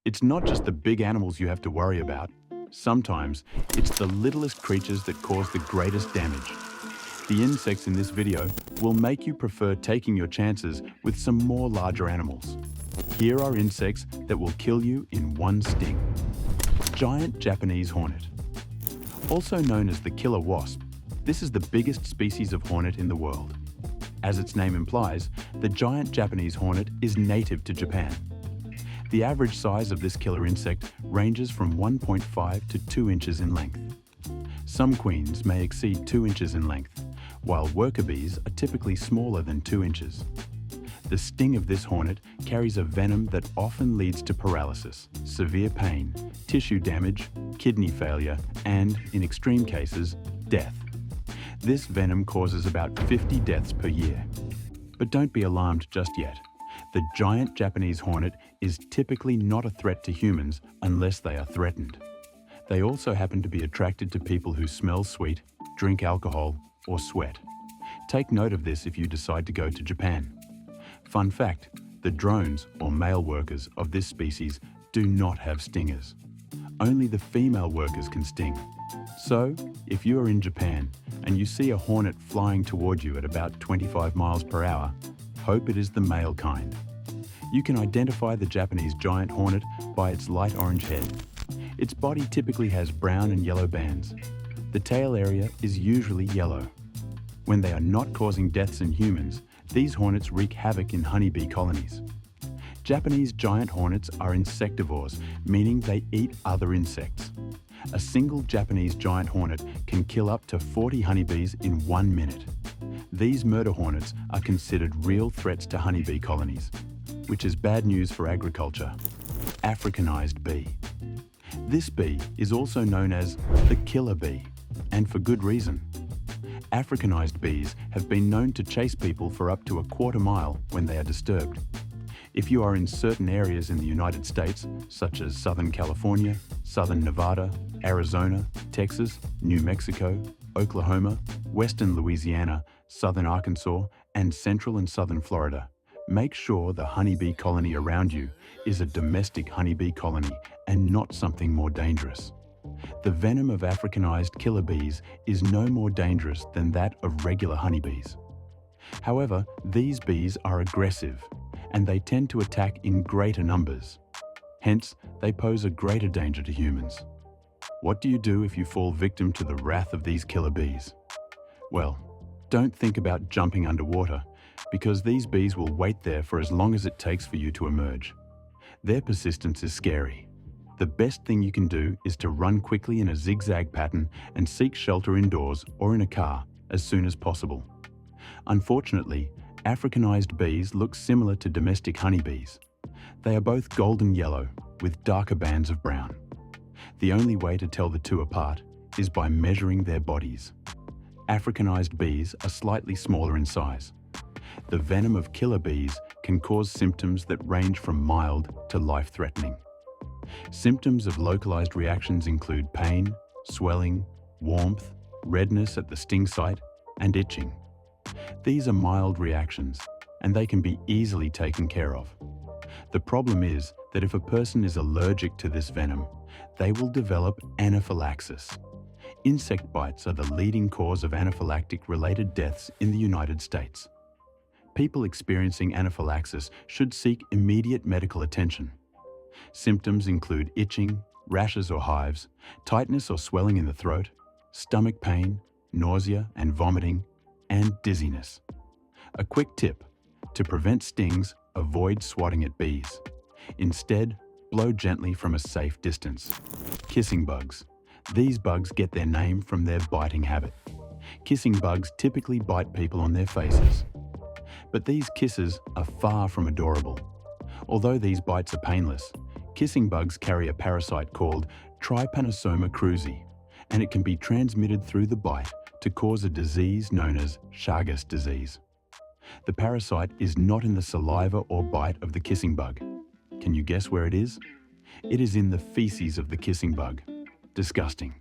It's not just the big animals you have to worry about. Sometimes, it's the littlest creatures that cause the greatest damage. The insects in this video will make you prefer taking your chances with some more larger animals. Here are insects that will kill you in one sting. Giant Japanese hornet. Also known as the killer wasp, this is the biggest species of hornet in the world. As its name implies, the giant Japanese hornet is native to Japan. The average size of this killer insect ranges from 1.5 to 2 inches in length. Some queens may exceed 2 inches in length, while worker bees are typically smaller than 2 inches. The sting of this hornet carries a venom that often leads to paralysis, severe pain, tissue damage, kidney failure, and, in extreme cases, death. This venom causes about 50 deaths per year. But don't be alarmed just yet. The giant Japanese hornet is typically not a threat to humans unless they are threatened. They also happen to be attracted to people who smell sweet, drink alcohol, or sweat. Take note of this if you decide to go to Japan. Fun fact, the drones, or male workers, of this species do not have stingers. Only the female workers can sting. So, if you are in Japan and you see a hornet flying toward you at about 25 miles per hour, hope it is the male kind. You can identify the Japanese giant hornet by its light orange head. Its body typically has brown and yellow bands. The tail area is usually yellow. When they are not causing deaths in humans, these hornets wreak havoc in honeybee colonies. Japanese giant hornets are insectivores, meaning they eat other insects. A single Japanese giant hornet can kill up to 40 honeybees in 1 minute. These murder hornets are considered real threats to honeybee colonies, which is bad news for agriculture. Africanized bee. This bee is also known as the killer bee, and for good reason. Africanized bees have been known to chase people for up to a quarter mile when they are disturbed. If you are in certain areas in the United States, such as Southern California, Southern Nevada, Arizona, Texas, New Mexico, Oklahoma, Western Louisiana, Southern Arkansas, and Central and Southern Florida, make sure the honeybee colony around you is a domestic honeybee colony and not something more dangerous. The venom of Africanized killer bees is no more dangerous than that of regular honeybees. However, these bees are aggressive, and they tend to attack in greater numbers. Hence, they pose a greater danger to humans. What do you do if you fall victim to the wrath of these killer bees? Well, don't think about jumping underwater, because these bees will wait there for as long as it takes for you to emerge. Their persistence is scary. The best thing you can do is to run quickly in a zigzag pattern and seek shelter indoors or in a car as soon as possible. Unfortunately, Africanized bees look similar to domestic honeybees. They are both golden yellow with darker bands of brown. The only way to tell the two apart is by measuring their bodies. Africanized bees are slightly smaller in size. The venom of killer bees can cause symptoms that range from mild to life-threatening. Symptoms of localized reactions include pain, swelling, warmth, redness at the sting site, and itching. These are mild reactions, and they can be easily taken care of. The problem is that if a person is allergic to this venom, they will develop anaphylaxis. Insect bites are the leading cause of anaphylactic-related deaths in the United States. People experiencing anaphylaxis should seek immediate medical attention. Symptoms include itching, rashes or hives, tightness or swelling in the throat, stomach pain, nausea and vomiting, and dizziness. A quick tip: to prevent stings, avoid swatting at bees. Instead, blow gently from a safe distance. Kissing bugs. These bugs get their name from their biting habit. Kissing bugs typically bite people on their faces. But these kisses are far from adorable. Although these bites are painless, kissing bugs carry a parasite called Trypanosoma cruzi, and it can be transmitted through the bite to cause a disease known as Chagas disease. The parasite is not in the saliva or bite of the kissing bug. Can you guess where it is? It is in the feces of the kissing bug. Disgusting.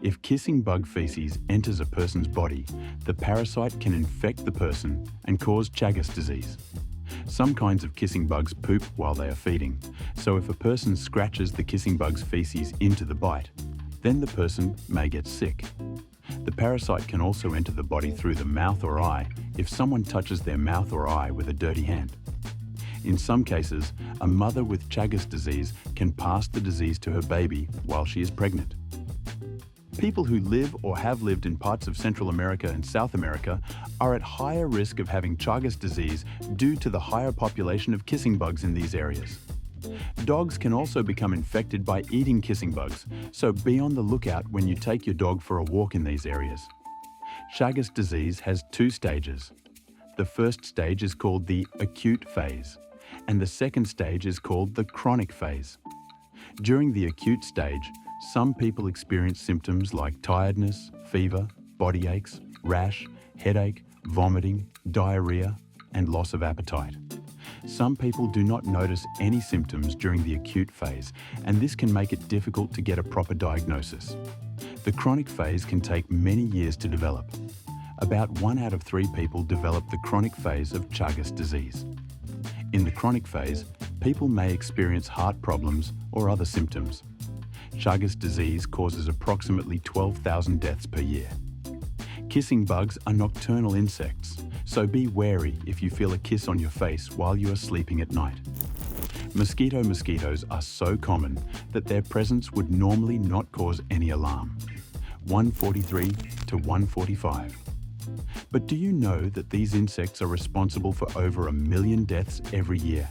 If kissing bug feces enters a person's body, the parasite can infect the person and cause Chagas disease. Some kinds of kissing bugs poop while they are feeding, so if a person scratches the kissing bug's feces into the bite, then the person may get sick. The parasite can also enter the body through the mouth or eye if someone touches their mouth or eye with a dirty hand. In some cases, a mother with Chagas disease can pass the disease to her baby while she is pregnant. People who live or have lived in parts of Central America and South America are at higher risk of having Chagas disease due to the higher population of kissing bugs in these areas. Dogs can also become infected by eating kissing bugs, so be on the lookout when you take your dog for a walk in these areas. Chagas disease has 2 stages. The first stage is called the acute phase, and the second stage is called the chronic phase. During the acute stage, some people experience symptoms like tiredness, fever, body aches, rash, headache, vomiting, diarrhea, and loss of appetite. Some people do not notice any symptoms during the acute phase, and this can make it difficult to get a proper diagnosis. The chronic phase can take many years to develop. About 1 out of 3 people develop the chronic phase of Chagas disease. In the chronic phase, people may experience heart problems or other symptoms. Chagas disease causes approximately 12,000 deaths per year. Kissing bugs are nocturnal insects, so be wary if you feel a kiss on your face while you are sleeping at night. Mosquitoes are so common that their presence would normally not cause any alarm. 143 to 145. But do you know that these insects are responsible for over 1 million deaths every year?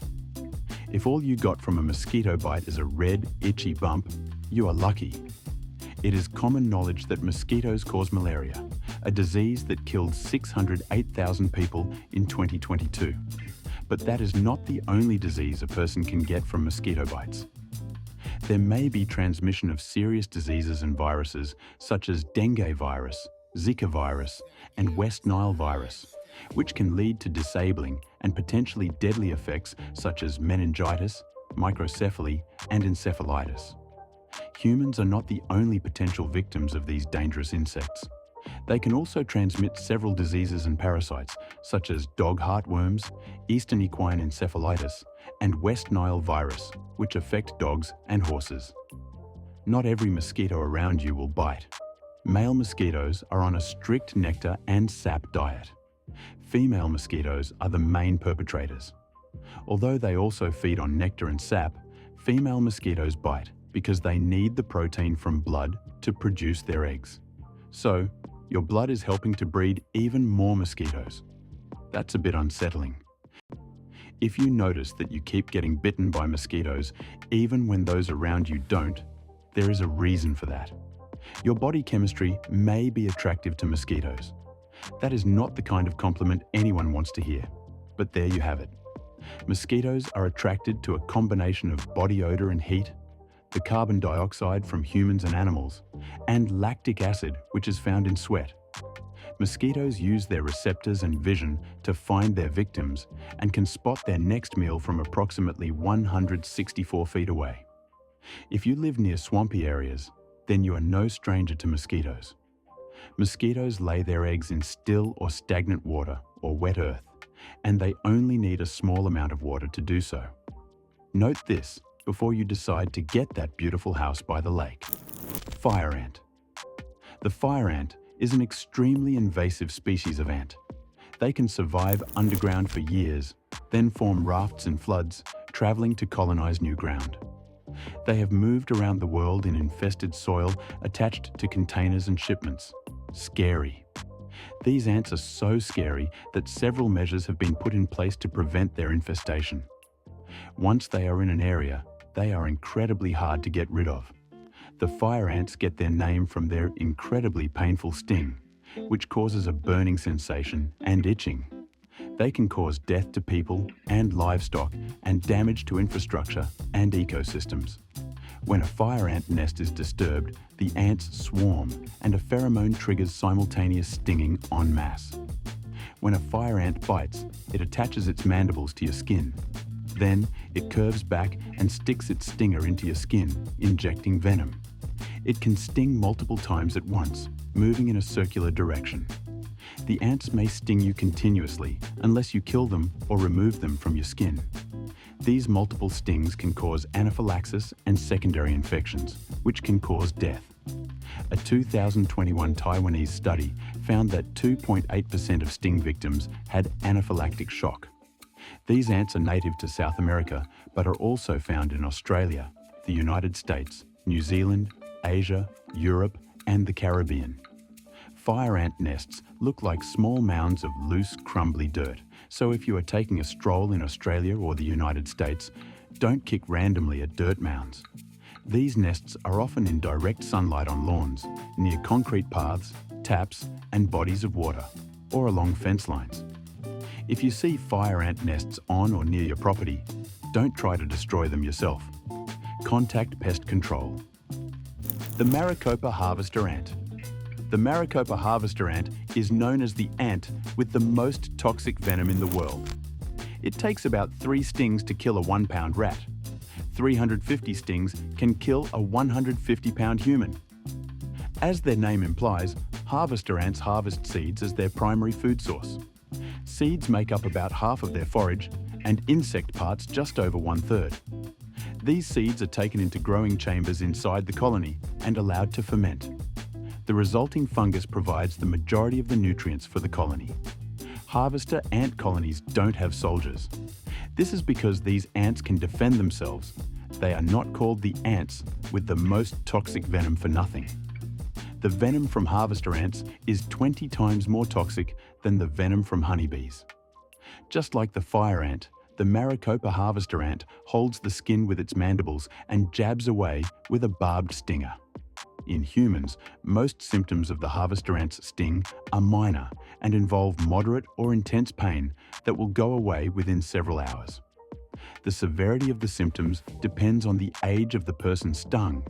If all you got from a mosquito bite is a red, itchy bump, you are lucky. It is common knowledge that mosquitoes cause malaria, a disease that killed 608,000 people in 2022. But that is not the only disease a person can get from mosquito bites. There may be transmission of serious diseases and viruses such as dengue virus, Zika virus, and West Nile virus, which can lead to disabling and potentially deadly effects such as meningitis, microcephaly, and encephalitis. Humans are not the only potential victims of these dangerous insects. They can also transmit several diseases and parasites, such as dog heartworms, Eastern equine encephalitis, and West Nile virus, which affect dogs and horses. Not every mosquito around you will bite. Male mosquitoes are on a strict nectar and sap diet. Female mosquitoes are the main perpetrators. Although they also feed on nectar and sap, female mosquitoes bite because they need the protein from blood to produce their eggs. So, your blood is helping to breed even more mosquitoes. That's a bit unsettling. If you notice that you keep getting bitten by mosquitoes, even when those around you don't, there is a reason for that. Your body chemistry may be attractive to mosquitoes. That is not the kind of compliment anyone wants to hear, but there you have it. Mosquitoes are attracted to a combination of body odor and heat, the carbon dioxide from humans and animals, and lactic acid, which is found in sweat. Mosquitoes use their receptors and vision to find their victims and can spot their next meal from approximately 164 feet away. If you live near swampy areas, then you are no stranger to mosquitoes. Mosquitoes lay their eggs in still or stagnant water or wet earth, and they only need a small amount of water to do so. Note this before you decide to get that beautiful house by the lake. Fire ant. The fire ant is an extremely invasive species of ant. They can survive underground for years, then form rafts in floods, traveling to colonize new ground. They have moved around the world in infested soil attached to containers and shipments. Scary. These ants are so scary that several measures have been put in place to prevent their infestation. Once they are in an area, they are incredibly hard to get rid of. The fire ants get their name from their incredibly painful sting, which causes a burning sensation and itching. They can cause death to people and livestock and damage to infrastructure and ecosystems. When a fire ant nest is disturbed, the ants swarm and a pheromone triggers simultaneous stinging en masse. When a fire ant bites, it attaches its mandibles to your skin. Then, it curves back and sticks its stinger into your skin, injecting venom. It can sting multiple times at once, moving in a circular direction. The ants may sting you continuously unless you kill them or remove them from your skin. These multiple stings can cause anaphylaxis and secondary infections, which can cause death. A 2021 Taiwanese study found that 2.8% of sting victims had anaphylactic shock. These ants are native to South America, but are also found in Australia, the United States, New Zealand, Asia, Europe, and the Caribbean. Fire ant nests look like small mounds of loose, crumbly dirt, so if you are taking a stroll in Australia or the United States, don't kick randomly at dirt mounds. These nests are often in direct sunlight on lawns, near concrete paths, taps, and bodies of water, or along fence lines. If you see fire ant nests on or near your property, don't try to destroy them yourself. Contact pest control. The Maricopa harvester ant. The Maricopa harvester ant is known as the ant with the most toxic venom in the world. It takes about 3 stings to kill a 1-pound rat. 350 stings can kill a 150-pound human. As their name implies, harvester ants harvest seeds as their primary food source. Seeds make up about half of their forage, and insect parts just over 1/3. These seeds are taken into growing chambers inside the colony and allowed to ferment. The resulting fungus provides the majority of the nutrients for the colony. Harvester ant colonies don't have soldiers. This is because these ants can defend themselves. They are not called the ants with the most toxic venom for nothing. The venom from harvester ants is 20 times more toxic than the venom from honeybees. Just like the fire ant, the Maricopa harvester ant holds the skin with its mandibles and jabs away with a barbed stinger. In humans, most symptoms of the harvester ant's sting are minor and involve moderate or intense pain that will go away within several hours. The severity of the symptoms depends on the age of the person stung,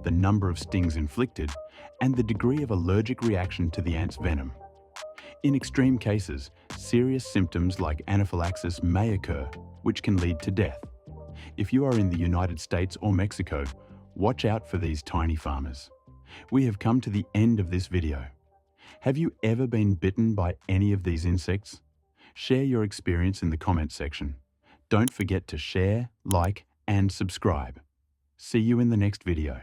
the number of stings inflicted, and the degree of allergic reaction to the ant's venom. In extreme cases, serious symptoms like anaphylaxis may occur, which can lead to death. If you are in the United States or Mexico, watch out for these tiny farmers. We have come to the end of this video. Have you ever been bitten by any of these insects? Share your experience in the comments section. Don't forget to share, like, and subscribe. See you in the next video.